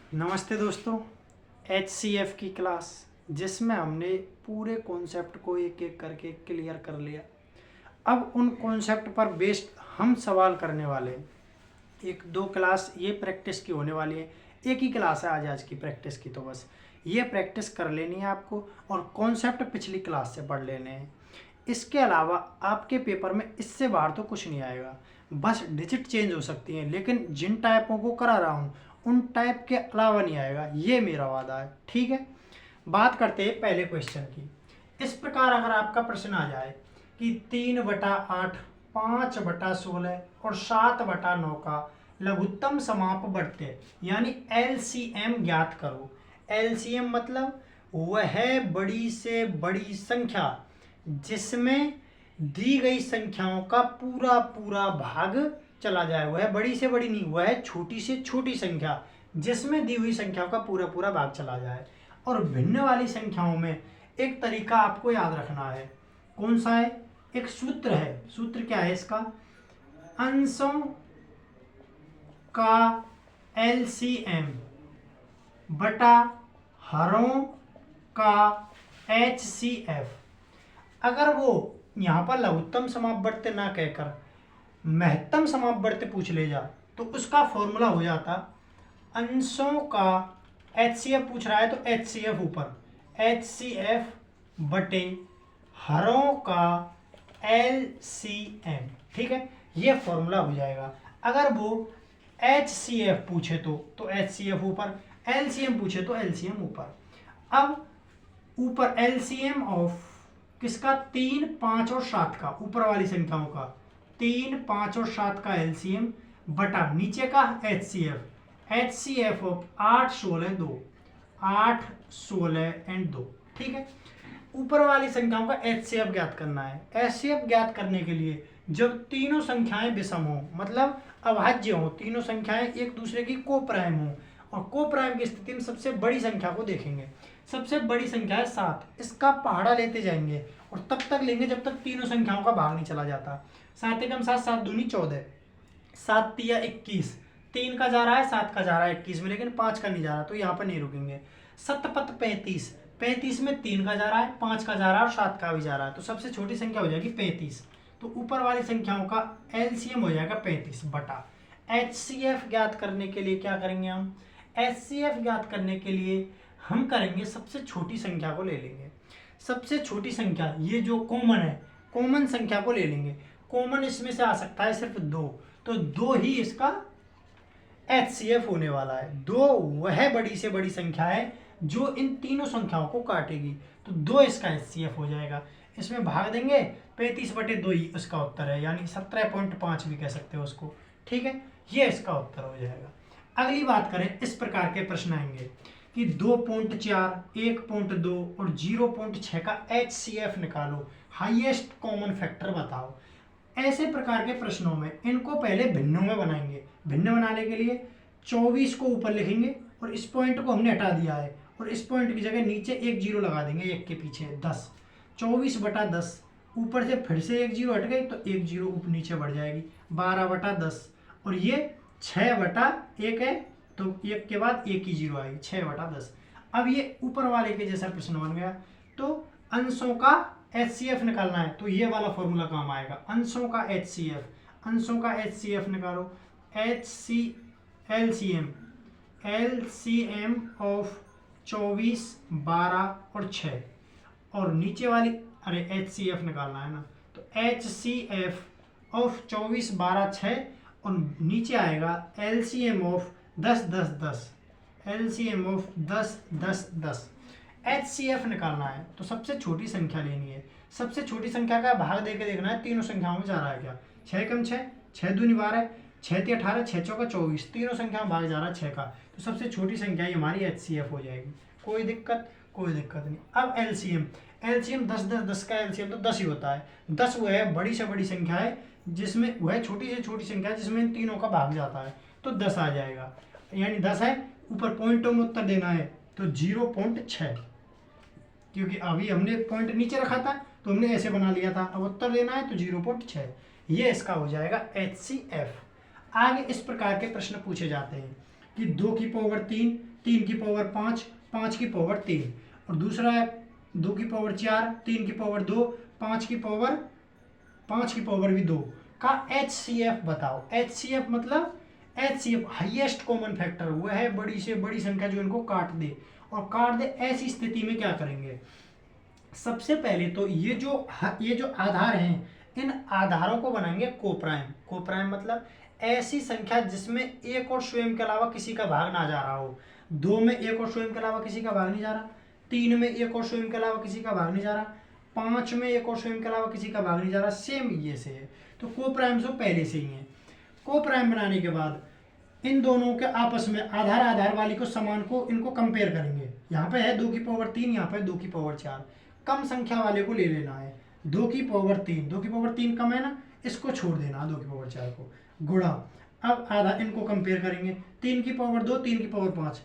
नमस्ते दोस्तों। HCF की क्लास जिसमें हमने पूरे कॉन्सेप्ट को एक एक करके क्लियर कर लिया। अब उन कॉन्सेप्ट पर बेस्ड हम सवाल करने वाले हैं। एक दो क्लास ये प्रैक्टिस की होने वाली है, एक ही क्लास है आज की प्रैक्टिस की, तो बस ये प्रैक्टिस कर लेनी है आपको और कॉन्सेप्ट पिछली क्लास से पढ़ लेने हैं। इसके अलावा आपके पेपर में इससे बाहर तो कुछ नहीं आएगा, बस डिजिट चेंज हो सकती हैं, लेकिन जिन टाइपों को करा रहा हूँ उन टाइप के अलावा नहीं आएगा, ये मेरा वादा है। ठीक है, बात करते हैं पहले क्वेश्चन की। इस प्रकार अगर आपका प्रश्न आ जाए कि 3/8, 5/16 और 7/9 का लघुत्तम समाप बढ़ते यानी LCM ज्ञात करो। LCM मतलब वह बड़ी से बड़ी संख्या जिसमें दी गई संख्याओं का पूरा पूरा भाग चला जाए। वह बड़ी से बड़ी नहीं, वह छोटी से छोटी संख्या जिसमें दी हुई संख्याओं का पूरा पूरा भाग चला जाए। और भिन्न वाली संख्याओं में एक तरीका आपको याद रखना है। कौन सा है? एक सूत्र है। सूत्र क्या है इसका? अंशों का LCM बटा हरों का HCF। अगर वो यहाँ पर लघुत्तम समापवर्त ना कहकर महत्तम समापवर्त पूछ ले जा तो उसका फॉर्मूला हो जाता अंशों का HCF पूछ रहा है तो HCF ऊपर, HCF बटे हरों का LCM। ठीक है, ये फॉर्मूला हो जाएगा। अगर वो HCF पूछे तो HCF ऊपर, LCM पूछे तो LCM ऊपर। अब ऊपर LCM ऑफ किसका? 3, 5 और 7 का, ऊपर वाली संख्याओं का 3, 5 और 7 का LCM बटा नीचे का HCF ऑफ 8, 16, 2, 8, 16 एंड 2। ठीक है, ऊपर वाली संख्याओं का HCF ज्ञात करना है। HCF ज्ञात करने के लिए जब तीनों संख्याएं विषम हो, मतलब अभाज्य हो, तीनों संख्याएं एक दूसरे की कोप्राइम हो, और कोप्राइम की स्थिति में सबसे बड़ी संख्या को देखेंगे। सबसे बड़ी संख्या है 7, इसका पहाड़ा लेते जाएंगे और तब तक लेंगे जब तक तीनों संख्याओं का भाग नहीं चला जाता। 7 एकम 7, 7 दूनी 14, 7 तिया 21, 3 का जा रहा है, 7 का जा रहा है 21 में, लेकिन 5 का नहीं जा रहा, तो यहाँ पर नहीं रुकेंगे। 7 35, 35 में 3 का जा रहा है, 5 का जा रहा है और 7 का भी जा रहा है, तो सबसे छोटी संख्या हो जाएगी 35। तो ऊपर वाली संख्याओं का LCM हो जाएगा 35 बटा HCF ज्ञात करने के लिए क्या करेंगे हम? HCF ज्ञात करने के लिए हम करेंगे सबसे छोटी संख्या को ले लेंगे। सबसे छोटी संख्या ये जो कॉमन है, कॉमन संख्या को ले लेंगे। कॉमन इसमें से आ सकता है सिर्फ 2, तो 2 ही इसका HCF होने वाला है। 2 वह बड़ी से बड़ी संख्या है जो इन तीनों संख्याओं को काटेगी, तो 2 इसका HCF हो जाएगा। इसमें भाग देंगे, 35/2 ही इसका उत्तर है, यानी 17.5 भी कह सकते हो उसको। ठीक है, ये इसका उत्तर हो जाएगा। अगली बात करें, इस प्रकार के प्रश्न आएंगे कि 2.4, 1.2 और 0.6 का HCF निकालो, हाईएस्ट कॉमन फैक्टर बताओ। ऐसे प्रकार के प्रश्नों में इनको पहले भिन्नों में बनाएंगे। भिन्न बनाने के लिए 24 को ऊपर लिखेंगे और इस पॉइंट को हमने हटा दिया है, और इस पॉइंट की जगह नीचे एक जीरो लगा देंगे, एक के पीछे 10। 24/10, ऊपर से फिर से एक जीरो हट गई तो एक जीरो ऊपर नीचे बढ़ जाएगी, 12/10, और ये 6/1 है तो एक के बाद एक ही जीरो आएगी, 6/10। अब ये ऊपर वाले के जैसा प्रश्न बन गया, तो अंशों का HCF निकालना है, तो ये वाला फॉर्मूला काम आएगा। अंशों का HCF, अंशों का HCF निकालो, LCM ऑफ 24, 12 और 6, और नीचे वाली HCF निकालना है ना, तो HCF ऑफ 24, 12, 6, और नीचे आएगा LCM of 10, 10, 10, LCM of 10, 10, 10। HCF निकालना है तो सबसे छोटी संख्या लेनी है। सबसे छोटी संख्या का भाग देके देखना है तीनों संख्याओं में जा रहा है क्या। 6 एकम 6, 6 दूनी 12, 6 तिया 18, 6 चौका 24, तीनों संख्या में भाग जा रहा है 6 का, तो सबसे छोटी संख्या ही हमारी HCF हो जाएगी। कोई दिक्कत नहीं। अब LCM 10, 10, 10 का LCM तो 10 ही होता है। 10 वह है बड़ी से बड़ी संख्या है जिसमें, वह छोटी से छोटी संख्या है जिसमें इन तीनों का भाग जाता है, तो 10 आ जाएगा, यानी 10 है। ऊपर पॉइंटों में उत्तर देना है तो 0.6, क्योंकि अभी हमने पॉइंट नीचे रखा था तो हमने ऐसे बना लिया था, अब उत्तर देना है तो 0.6, ये इसका हो जाएगा HCF। आगे इस प्रकार के प्रश्न पूछे जाते हैं। कि 2 की पावर 3, 3 की पावर 5, 5 की पावर 3, और दूसरा है 2 की पावर 4, 3 की पावर 2, 5 की पावर भी 2 का HCF बताओ। HCF मतलब HCF हाईएस्ट कॉमन फैक्टर, वह है बड़ी से बड़ी संख्या जो इनको काट दे, और काट दे ऐसी स्थिति में क्या करेंगे, सबसे पहले तो ये जो आधार हैं, इन आधारों को बनाएंगे कोप्राइम। कोप्राइम मतलब ऐसी संख्या जिसमें एक और स्वयं के अलावा किसी का भाग ना जा रहा हो। 2 में एक और स्वयं के अलावा किसी का भाग नहीं जा रहा, 3 में एक और स्वयं के अलावा किसी का भाग नहीं जा रहा, 5 में एक और स्वयं के अलावा किसी का भाग नहीं जा रहा, सेम ये से है। तो कोप्राइम तो पहले से ही है। कोप्राइम बनाने के बाद इन दोनों के आपस में आधार वाली को समान को इनको कंपेयर करेंगे। यहाँ पे है 2 की पावर 3, यहाँ पे 2 की पावर 4, कम संख्या वाले को ले लेना है। 2 की पावर 3, 2 की पावर 3 कम है ना, इसको छोड़ देना 2 की पावर 4 को, गुणा, अब आधा इनको कंपेयर करेंगे। 3 की पावर 2, 3 की पावर 5,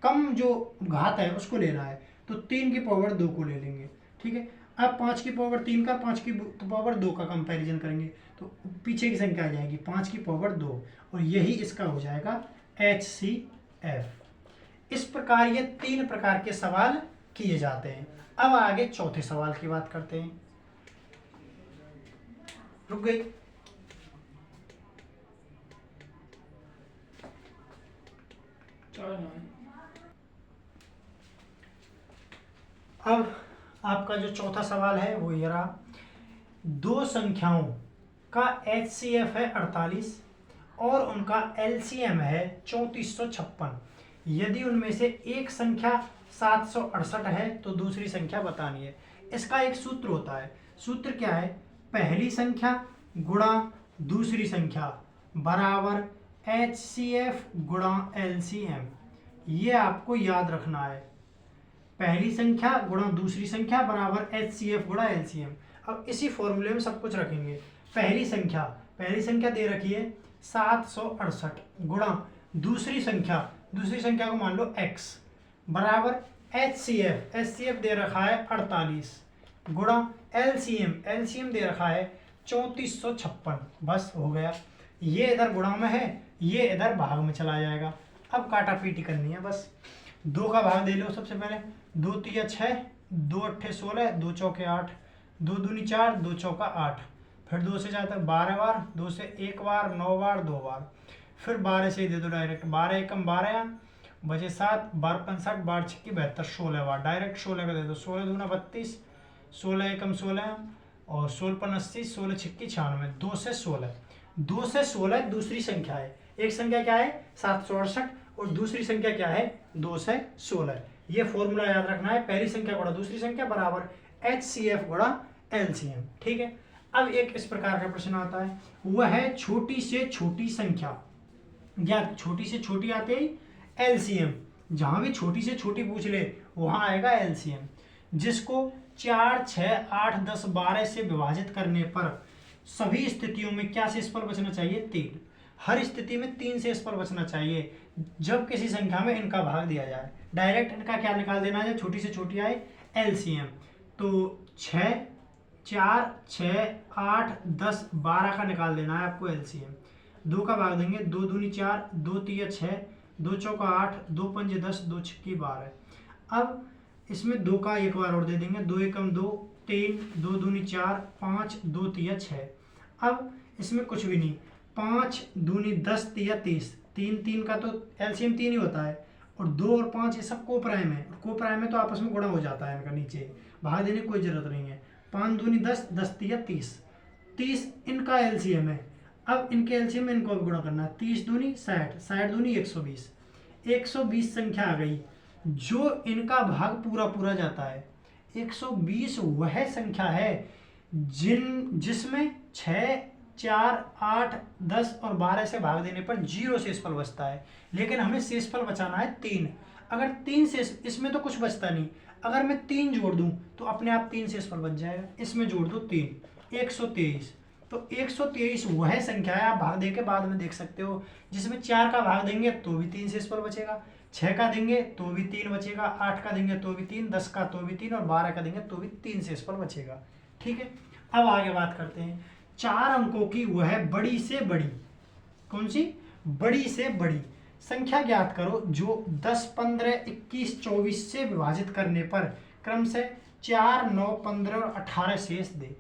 कम जो घात है उसको लेना है, तो 3 की पावर 2 को ले लेंगे, ठीक है। अब 5 की पावर 3 का 5 की पावर 2 का कंपैरिजन करेंगे, तो पीछे की संख्या आ जाएगी 5 की पावर 2, और यही इसका हो जाएगा HCF। इस प्रकार ये 3 प्रकार के सवाल किए जाते हैं। अब आगे चौथे सवाल की बात करते हैं। रुक गई। अब आपका जो चौथा सवाल है वो ये रहा, दो संख्याओं का HCF है 48 और उनका LCM है 3456। यदि उनमें से एक संख्या 768 है तो दूसरी संख्या बतानी है। इसका एक सूत्र होता है। सूत्र क्या है, पहली संख्या गुणा दूसरी संख्या बराबर HCF गुणा LCM। ये आपको याद रखना है, पहली संख्या गुणा दूसरी संख्या बराबर HCF गुणा LCM। अब इसी फॉर्मूले में सब कुछ रखेंगे। पहली संख्या दे रखी है 768 गुणा दूसरी संख्या को मान लो x बराबर HCF दे रखा है 48 गुणा LCM दे रखा है 3456। बस हो गया, ये इधर गुणा में है, ये इधर भाग में चला जाएगा। अब काटा पीटी करनी है बस। 2 का भाग दे लो सबसे पहले, 2 तिया 6, 2 अट्ठे 16, 2 चौके 8, 2 दूनी 4, 2 चौका 8, फिर 2 से जाता है 12 बार, 2 से 1 बार, 9 बार, 2 बार, फिर 12 से ही दे दो डायरेक्ट, 12 एकम 12 बचे 7, 12 65, 12 छक्की 72, 16 बार डायरेक्ट 16 का दे दो, 16 दूना 32, 16 एकम 16 और 16 पन 80, 16 छक्की 96, 2 से 16 दूसरी संख्या है। एक संख्या क्या है 768 और दूसरी संख्या क्या है 2 से 16। ये फॉर्मूला याद रखना है, पहली संख्या गुणा दूसरी संख्या बराबर HCF गुणा LCM, ठीक है। अब एक इस प्रकार का प्रश्न आता है, वह है छोटी से छोटी संख्या, या छोटी से छोटी आते ही LCM, जहां भी छोटी से छोटी पूछ ले वहां आएगा LCM, जिसको 4, 6, 8, 10, 12 से विभाजित करने पर सभी स्थितियों में क्या शेषफल बचना चाहिए 3। हर स्थिति में 3 शेषफल बचना चाहिए जब किसी संख्या में इनका भाग दिया जाए। डायरेक्ट इनका क्या निकाल देना है, छोटी से छोटी आए LCM, तो 6, 4, 6, 8, 10, 12 का निकाल देना है आपको LCM। 2 का भाग देंगे, 2 दूनी 4, 2 तिया 6, 2 चौका 8, 2 पंजे 10, 2 छक्की 12। अब इसमें 2 का एक बार और दे देंगे, 2 एकम 2, 3, 2 दूनी 4, 5, 2 तिया 6। अब इसमें कुछ भी नहीं, 5 दूनी 10 तिया 30, 3 का तो LCM 3 ही होता है, और 2 और 5 ये सब कोप्राइम है, कोप्राइम में तो आपस में गुणा हो जाता है, इनका नीचे भाग देने की कोई जरूरत नहीं है। 5 दूनी 10, 10 तिया 30 इनका LCM है। अब इनके LCM में इनको गुणा करना है, 30 दूनी 60, 60 दूनी 120 संख्या आ गई जो इनका भाग पूरा जाता है। 120 वह संख्या है जिसमें 6, 4, 8, 10 और 12 से भाग देने पर 0 शेषफल बचता है, लेकिन हमें शेषफल बचाना है 3। अगर 3 शेष, इसमें तो कुछ बचता नहीं, अगर मैं 3 जोड़ दूं तो अपने आप 3 शेषफल बच जाएगा। इसमें जोड़ दो 3, 123। तो 123 वह संख्या है, आप भाग दे के बाद में देख सकते हो, जिसमें 4 का भाग देंगे तो भी 3 शेषफल बचेगा, 6 का देंगे तो भी 3 बचेगा, 8 का देंगे तो भी 3, 10 का तो भी 3 और 12 का देंगे तो भी 3 शेषफल बचेगा, ठीक है। अब आगे बात करते हैं 4 अंकों की वह बड़ी से बड़ी, कौन सी बड़ी से बड़ी, संख्या ज्ञात करो जो 10, 15, 21, 24 से विभाजित करने पर क्रम से 4, 9, 15 और 18 शेष दे।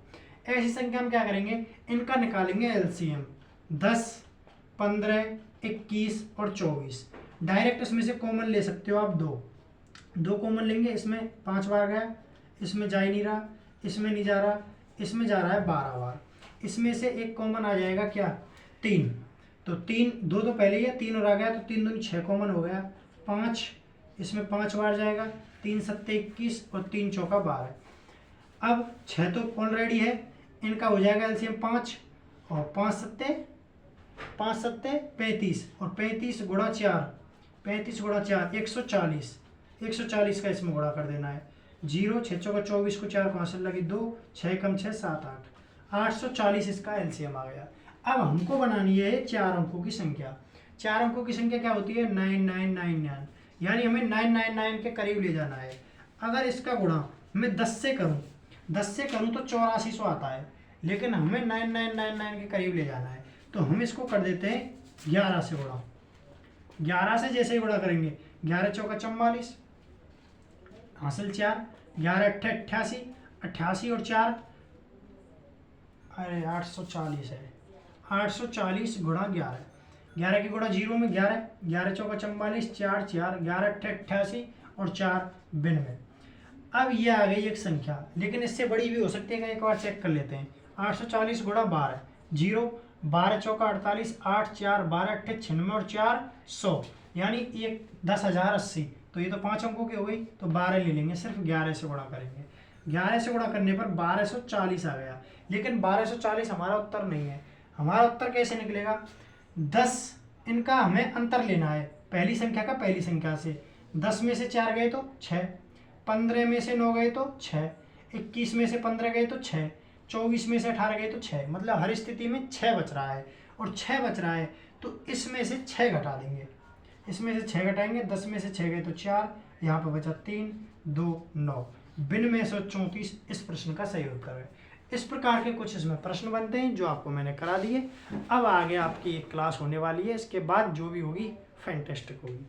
ऐसी संख्या हम क्या करेंगे, इनका निकालेंगे एलसीएम। 10, 15, 21 और 24। डायरेक्ट इसमें से कॉमन ले सकते हो आप, दो कॉमन लेंगे। इसमें 5 बार गया, इसमें जा ही नहीं रहा, इसमें नहीं जा रहा, इसमें जा रहा है 12 बार। इसमें से एक कॉमन आ जाएगा क्या, 3। तो 3, 2 तो पहले ही है, 3 और आ गया तो 3 दूनी 6 कॉमन हो गया। 5, इसमें 5 बार जाएगा, 3 सत्ते 21 और 3 चौका 12। अब 6 तो ऑलरेडी है, इनका हो जाएगा एलसीएम 5 और 5 सत्ते 35 और 35 गुणा 4, 35 गुणा 4 140, 140 का इसमें गुणा कर देना है। 0, 6 चौका 24 को 4 5 लगी 2, 6 कम 6 7 8, 840 इसका एलसीएम आ गया। अब हमको बनानी है 4 अंकों की संख्या। 4 अंकों की संख्या क्या होती है, 9999, यानी हमें 999 के करीब ले जाना है। अगर इसका गुणा मैं 10 से करूं तो 8400 आता है, लेकिन हमें 9999 के करीब ले जाना है, तो हम इसको कर देते हैं 11 से गुणा। 11 से जैसे ही गुणा करेंगे, 11 चौका 44 हासिल 4, 11 अट्ठे 88, 88 और 4 अरे 840 है। 840 गुणा 11, 11 की गुणा 0 में 11, 11 चौका 44, 4 4, 11 अट्ठे 88 और 4 बिन में। अब ये आ गई एक संख्या, लेकिन इससे बड़ी भी हो सकती है, एक बार चेक कर लेते हैं। 840 गुणा 12, 0, 12 चौका 48, 8 4 12 अट्ठे 96 और 4 100, यानी एक 10,080। तो ये तो 5 अंकों की हो गई, तो 12 ले लेंगे, सिर्फ 11 से गुणा करेंगे। 11 से गुणा करने पर 1240 आ गया, लेकिन 1240 हमारा उत्तर नहीं है। हमारा उत्तर कैसे निकलेगा, 10 इनका हमें अंतर लेना है, पहली संख्या का पहली संख्या से। 10 में से 4 गए तो 6, 15 में से 9 गए तो 6, 21 में से 15 गए तो 6, 24 में से 18 गए तो 6, मतलब हर स्थिति में 6 बच रहा है। और 6 बच रहा है तो इसमें से 6 घटा देंगे, इसमें से 6 घटाएंगे। 10 में से 6 गए तो 4, यहाँ पर बचा 3, 2, 9, बिन में 134 इस प्रश्न का सही उत्तर है। इस प्रकार के कुछ इसमें प्रश्न बनते हैं जो आपको मैंने करा दिए। अब आगे आपकी एक क्लास होने वाली है, इसके बाद जो भी होगी फैंटास्टिक होगी।